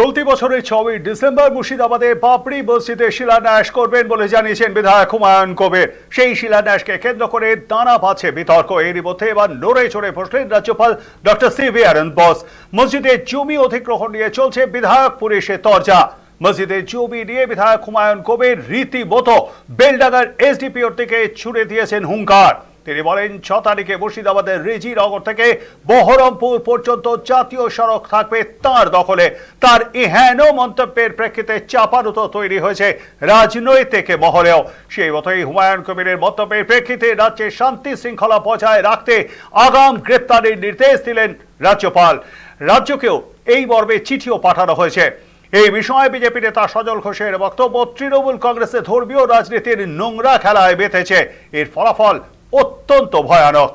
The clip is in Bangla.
চলতি বছরের 6 ডিসেম্বর মুর্শিদাবাদে বাবরি মসজিদে শিলান্যাস করবেন বলে জানিয়েছেন বিধায়ক হুমায়ুন কবির। সেই শিলান্যাসকে কেন্দ্র করে দানা বাঁধছে বিতর্ক। এরই মধ্যে এবার নড়ে চড়ে বসলেন রাজ্যপাল ডক্টর সিভি আনন্দ বোস। মসজিদের জমি অধিগ্রহণ নিয়ে চলছে বিধায়ক পুলিশের তরজা। মসজিদের জমি নিয়ে বিধায়ক হুমায়ুন কবির রীতিমতো বেলডাঙ্গার এসডিপিওর দিকে ছুড়ে দিয়েছেন হুঙ্কার। তিনি বলেন, 6 তারিখে মুর্শিদাবাদের রেজিনগর থেকে বহরমপুর পর্যন্ত জাতীয় সড়ক থাকবে তার দখলে। তার এহেন মন্তব্যের প্রেক্ষিতে চাপানুতো তৈরি হয়েছে রাজনৈতিক মহলেও। সেই মতোই হুমায়ুন কবিরের মন্তব্যের প্রেক্ষিতে রাজ্যে শান্তি শৃঙ্খলা বজায় রাখতে আগাম গ্রেপ্তারের নির্দেশ দিলেন রাজ্যপাল। রাজ্যকেও এই মর্মে চিঠিও পাঠানো হয়েছে। এই বিষয়ে বিজেপি নেতা সজল ঘোষের বক্তব্য, তৃণমূল কংগ্রেসের ধর্মীয় রাজনীতির নোংরা খেলায় বেঁধেছে। এর ফলাফল অত্যন্ত ভয়ানক।